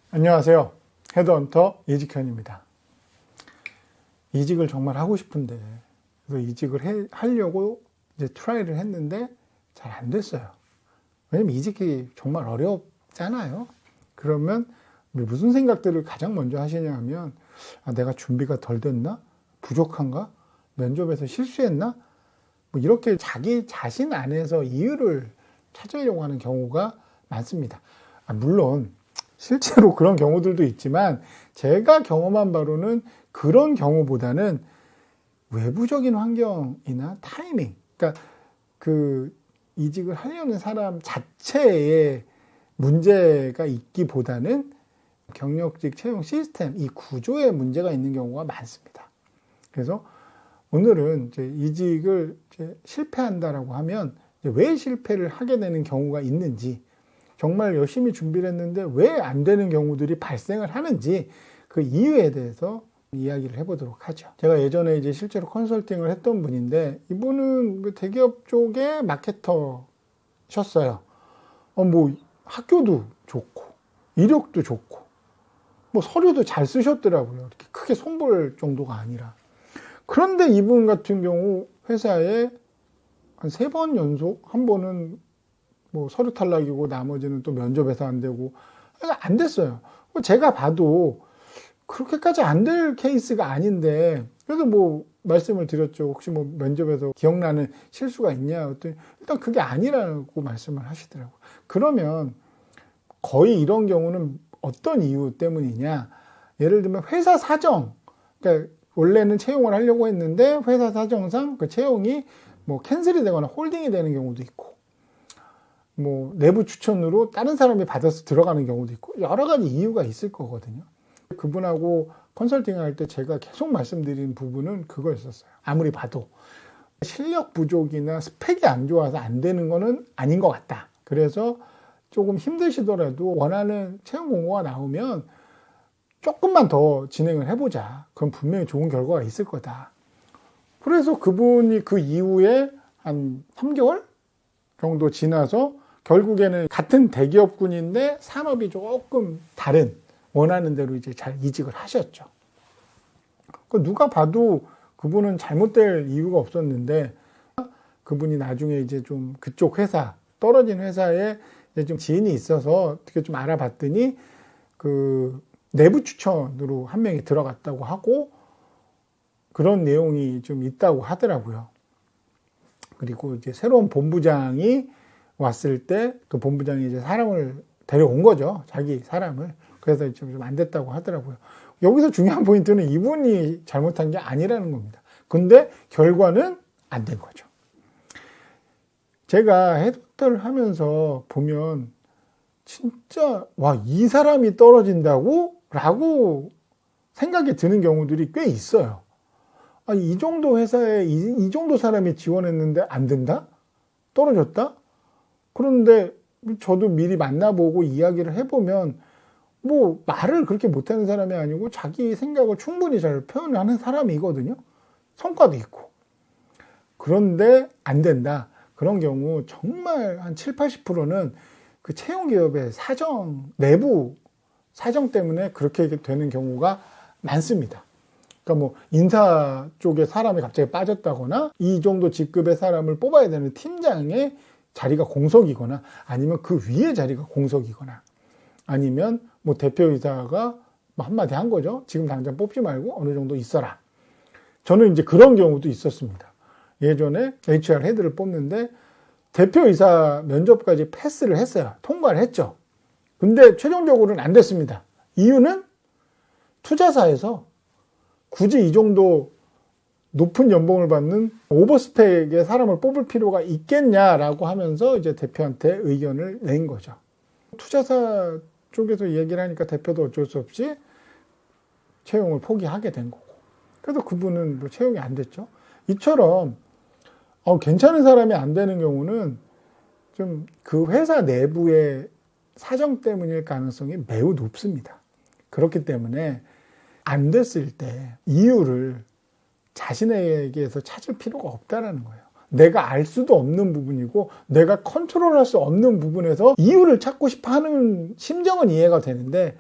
안녕하세요. 헤드헌터 이직현입니다. 이직을 정말 하고 싶은데, 그래서 이직을 하려고 이제 트라이를 했는데 잘 안 됐어요. 왜냐면 이직이 정말 어렵잖아요. 그러면 무슨 생각들을 가장 먼저 하시냐 하면, 내가 준비가 덜 됐나? 부족한가? 면접에서 실수했나? 뭐 이렇게 자기 자신 안에서 이유를 찾으려고 하는 경우가 많습니다. 물론 실제로 그런 경우들도 있지만 제가 경험한 바로는 그런 경우보다는 외부적인 환경이나 타이밍, 그러니까 그 이직을 하려는 사람 자체에 문제가 있기보다는 경력직 채용 시스템, 이 구조에 문제가 있는 경우가 많습니다. 그래서 오늘은 이제 이직을 실패한다라고 하면 왜 실패를 하게 되는 경우가 있는지, 정말 열심히 준비를 했는데 왜 안 되는 경우들이 발생을 하는지 그 이유에 대해서 이야기를 해보도록 하죠. 제가 예전에 이제 실제로 컨설팅을 했던 분인데 이분은 대기업 쪽에 마케터셨어요. 뭐 학교도 좋고 이력도 좋고 뭐 서류도 잘 쓰셨더라고요. 이렇게 크게 손볼 정도가 아니라. 그런데 이분 같은 경우 회사에 한 3번 연속, 한 번은 뭐 서류 탈락이고 나머지는 또 면접에서 안 되고 안 됐어요. 제가 봐도 그렇게까지 안 될 케이스가 아닌데, 그래서 뭐 말씀을 드렸죠. 혹시 뭐 면접에서 기억나는 실수가 있냐 했더니 일단 그게 아니라고 말씀을 하시더라고요. 그러면 거의 이런 경우는 어떤 이유 때문이냐? 예를 들면 회사 사정, 그러니까 원래는 채용을 하려고 했는데 회사 사정상 그 채용이 뭐 캔슬이 되거나 홀딩이 되는 경우도 있고, 뭐 내부 추천으로 다른 사람이 받아서 들어가는 경우도 있고, 여러 가지 이유가 있을 거거든요. 그분하고 컨설팅을 할 때 제가 계속 말씀드린 부분은 그거였었어요. 아무리 봐도 실력 부족이나 스펙이 안 좋아서 안 되는 거는 아닌 것 같다. 그래서 조금 힘드시더라도 원하는 채용 공고가 나오면 조금만 더 진행을 해보자. 그럼 분명히 좋은 결과가 있을 거다. 그래서 그분이 그 이후에 한 3개월 정도 지나서 결국에는 같은 대기업군인데 산업이 조금 다른, 원하는 대로 이제 잘 이직을 하셨죠. 누가 봐도 그분은 잘못될 이유가 없었는데, 그분이 나중에 이제 좀 그쪽 회사, 떨어진 회사에 이제 좀 지인이 있어서 어떻게 좀 알아봤더니 그 내부 추천으로 한 명이 들어갔다고 하고 그런 내용이 좀 있다고 하더라고요. 그리고 이제 새로운 본부장이 왔을 때 그 본부장이 이제 사람을 데려온 거죠. 자기 사람을. 그래서 좀 안 됐다고 하더라고요. 여기서 중요한 포인트는 이분이 잘못한 게 아니라는 겁니다. 근데 결과는 안 된 거죠. 제가 헤드헌터를 하면서 보면 진짜 이 사람이 떨어진다고? 라고 생각이 드는 경우들이 꽤 있어요. 이 정도 회사에 이 정도 사람이 지원했는데 안 된다? 떨어졌다? 그런데 저도 미리 만나보고 이야기를 해보면 뭐 말을 그렇게 못하는 사람이 아니고 자기 생각을 충분히 잘 표현하는 사람이거든요. 성과도 있고. 그런데 안 된다. 그런 경우 정말 한 7, 80%는 그 채용 기업의 사정, 내부 사정 때문에 그렇게 되는 경우가 많습니다. 그러니까 뭐 인사 쪽에 사람이 갑자기 빠졌다거나 이 정도 직급의 사람을 뽑아야 되는 팀장의 자리가 공석이거나 아니면 그 위에 자리가 공석이거나 아니면 뭐 대표이사가 뭐 한마디 한 거죠. 지금 당장 뽑지 말고 어느 정도 있어라. 저는 이제 그런 경우도 있었습니다. 예전에 HR 헤드를 뽑는데 대표이사 면접까지 패스를 했어요. 통과를 했죠. 근데 최종적으로는 안 됐습니다. 이유는 투자사에서 굳이 이 정도 높은 연봉을 받는 오버스펙의 사람을 뽑을 필요가 있겠냐라고 하면서 이제 대표한테 의견을 낸 거죠. 투자사 쪽에서 얘기를 하니까 대표도 어쩔 수 없이 채용을 포기하게 된 거고. 그래서 그분은 뭐 채용이 안 됐죠. 이처럼 괜찮은 사람이 안 되는 경우는 좀 그 회사 내부의 사정 때문일 가능성이 매우 높습니다. 그렇기 때문에 안 됐을 때 이유를 자신에게서 찾을 필요가 없다라는 거예요. 내가 알 수도 없는 부분이고 내가 컨트롤할 수 없는 부분에서 이유를 찾고 싶어 하는 심정은 이해가 되는데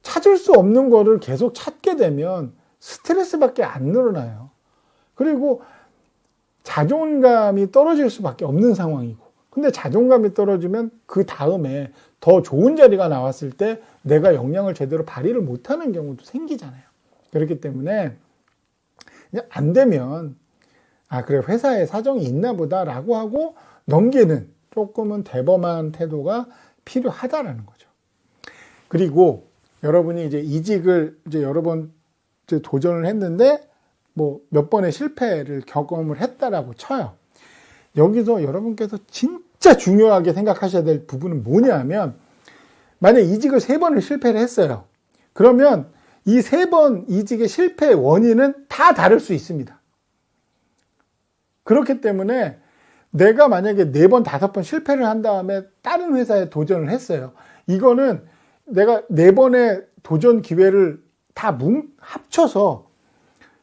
찾을 수 없는 거를 계속 찾게 되면 스트레스밖에 안 늘어나요. 그리고 자존감이 떨어질 수밖에 없는 상황이고, 근데 자존감이 떨어지면 그 다음에 더 좋은 자리가 나왔을 때 내가 역량을 제대로 발휘를 못하는 경우도 생기잖아요. 그렇기 때문에 그냥 안 되면 그래, 회사에 사정이 있나 보다라고 하고 넘기는 조금은 대범한 태도가 필요하다라는 거죠. 그리고 여러분이 이제 이직을 이제 여러 번 이제 도전을 했는데 뭐 몇 번의 실패를 경험을 했다라고 쳐요. 여기서 여러분께서 진짜 중요하게 생각하셔야 될 부분은 뭐냐면, 만약 이직을 3번을 실패를 했어요. 그러면 이 3번 이직의 실패의 원인은 다 다를 수 있습니다. 그렇기 때문에 내가 만약에 4번, 5번 실패를 한 다음에 다른 회사에 도전을 했어요. 이거는 내가 4번의 도전 기회를 다 합쳐서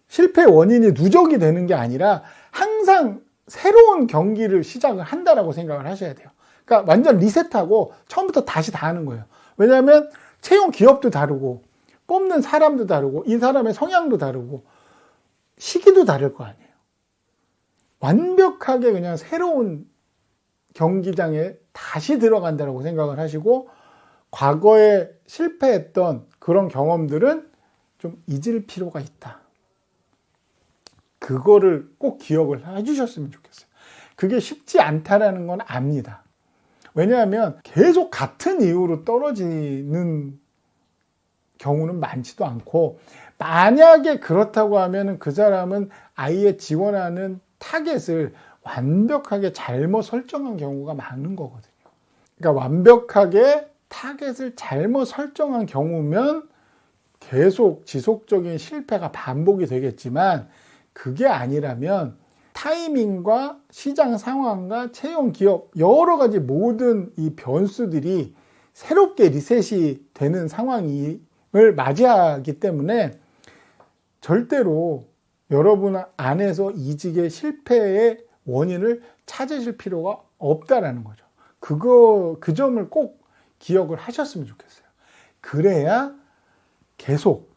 실패의 원인이 누적이 되는 게 아니라 항상 새로운 경기를 시작을 한다라고 생각을 하셔야 돼요. 그러니까 완전 리셋하고 처음부터 다시 다 하는 거예요. 왜냐하면 채용 기업도 다르고 뽑는 사람도 다르고 이 사람의 성향도 다르고 시기도 다를 거 아니에요. 완벽하게 그냥 새로운 경기장에 다시 들어간다라고 생각을 하시고, 과거에 실패했던 그런 경험들은 좀 잊을 필요가 있다. 그거를 꼭 기억을 해주셨으면 좋겠어요. 그게 쉽지 않다라는 건 압니다. 왜냐하면 계속 같은 이유로 떨어지는 경우는 많지도 않고, 만약에 그렇다고 하면 그 사람은 아예 지원하는 타겟을 완벽하게 잘못 설정한 경우가 많은 거거든요. 그러니까 완벽하게 타겟을 잘못 설정한 경우면 계속 지속적인 실패가 반복이 되겠지만, 그게 아니라면 타이밍과 시장 상황과 채용 기업 여러 가지 모든 이 변수들이 새롭게 리셋이 되는 상황을 맞이하기 때문에 절대로 여러분 안에서 이직의 실패의 원인을 찾으실 필요가 없다라는 거죠. 그 점을 꼭 기억을 하셨으면 좋겠어요. 그래야 계속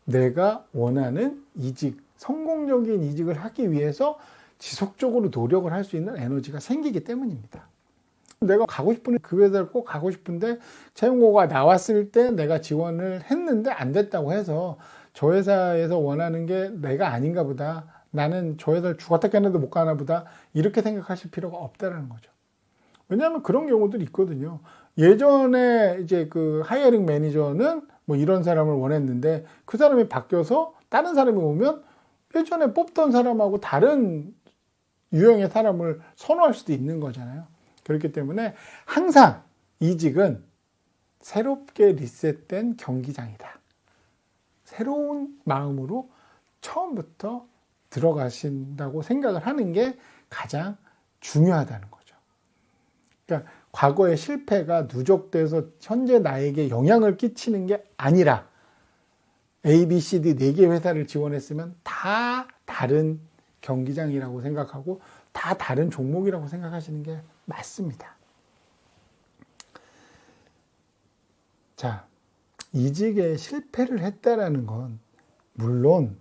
내가 원하는 이직, 성공적인 이직을 하기 위해서 지속적으로 노력을 할 수 있는 에너지가 생기기 때문입니다. 내가 가고 싶은 그 회사를 꼭 가고 싶은데 채용고가 나왔을 때 내가 지원을 했는데 안 됐다고 해서 저 회사에서 원하는 게 내가 아닌가 보다, 나는 저 회사를 죽었다 깼는데 못 가나 보다, 이렇게 생각하실 필요가 없다라는 거죠. 왜냐하면 그런 경우들이 있거든요. 예전에 이제 그 하이어링 매니저는 뭐 이런 사람을 원했는데 그 사람이 바뀌어서 다른 사람이 오면 예전에 뽑던 사람하고 다른 유형의 사람을 선호할 수도 있는 거잖아요. 그렇기 때문에 항상 이직은 새롭게 리셋된 경기장이다. 새로운 마음으로 처음부터 들어가신다고 생각을 하는 게 가장 중요하다는 거죠. 그러니까 과거의 실패가 누적돼서 현재 나에게 영향을 끼치는 게 아니라 A, B, C, D 4개 회사를 지원했으면 다 다른 경기장이라고 생각하고 다 다른 종목이라고 생각하시는 게 맞습니다. 자, 이직에 실패를 했다라는 건 물론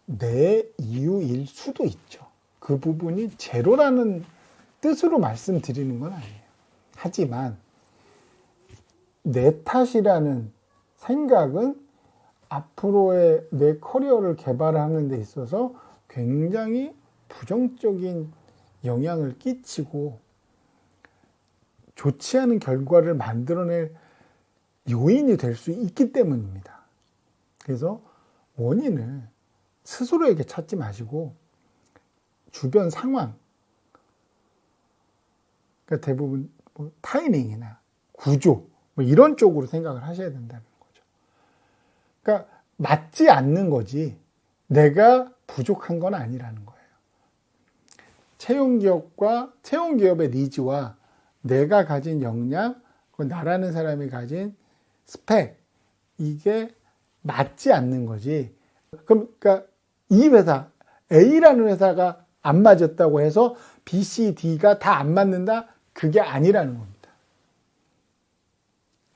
내 이유일 수도 있죠. 그 부분이 제로라는 뜻으로 말씀드리는 건 아니에요. 하지만 내 탓이라는 생각은 앞으로의 내 커리어를 개발하는 데 있어서 굉장히 부정적인 영향을 끼치고 좋지 않은 결과를 만들어낼 요인이 될 수 있기 때문입니다. 그래서 원인을 스스로에게 찾지 마시고 주변 상황, 그러니까 대부분 뭐 타이밍이나 구조 뭐 이런 쪽으로 생각을 하셔야 된다는 거죠. 그러니까 맞지 않는 거지 내가 부족한 건 아니라는 거예요. 채용기업과 채용기업의 니즈와 내가 가진 역량, 나라는 사람이 가진 스펙, 이게 맞지 않는 거지. 그러니까 이 회사, A라는 회사가 안 맞았다고 해서 B, C, D가 다 안 맞는다? 그게 아니라는 겁니다.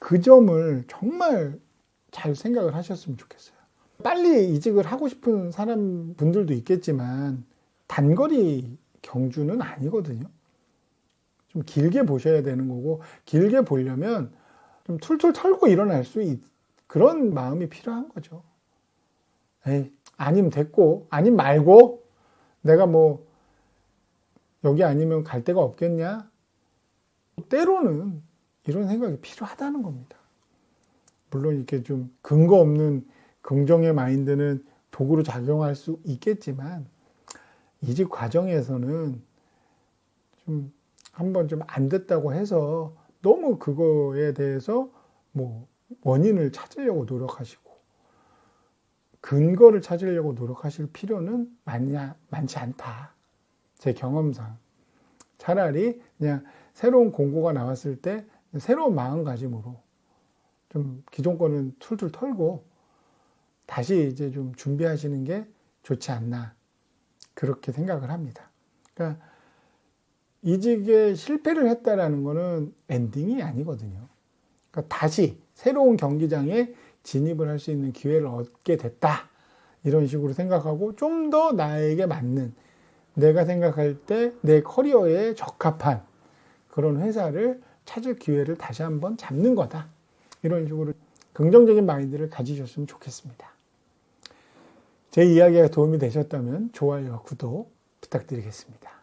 그 점을 정말 잘 생각을 하셨으면 좋겠어요. 빨리 이직을 하고 싶은 분들도 있겠지만 단거리 경주는 아니거든요. 좀 길게 보셔야 되는 거고, 길게 보려면 좀 툴툴 털고 일어날 그런 마음이 필요한 거죠. 에이, 아니면 됐고, 아니면 말고, 내가 뭐 여기 아니면 갈 데가 없겠냐? 때로는 이런 생각이 필요하다는 겁니다. 물론 이렇게 좀 근거 없는 긍정의 마인드는 도구로 작용할 수 있겠지만, 이직 과정에서는 좀 한번 좀 안 됐다고 해서 너무 그거에 대해서 뭐 원인을 찾으려고 노력하시고 근거를 찾으려고 노력하실 필요는 많지 않다. 제 경험상. 차라리 그냥 새로운 공고가 나왔을 때 새로운 마음가짐으로 좀 기존 거는 툴툴 털고 다시 이제 좀 준비하시는 게 좋지 않나. 그렇게 생각을 합니다. 그러니까 이직에 실패를 했다라는 거는 엔딩이 아니거든요. 그러니까 다시 새로운 경기장에 진입을 할 수 있는 기회를 얻게 됐다. 이런 식으로 생각하고 좀 더 나에게 맞는, 내가 생각할 때 내 커리어에 적합한 그런 회사를 찾을 기회를 다시 한번 잡는 거다. 이런 식으로 긍정적인 마인드를 가지셨으면 좋겠습니다. 제 이야기가 도움이 되셨다면 좋아요와 구독 부탁드리겠습니다.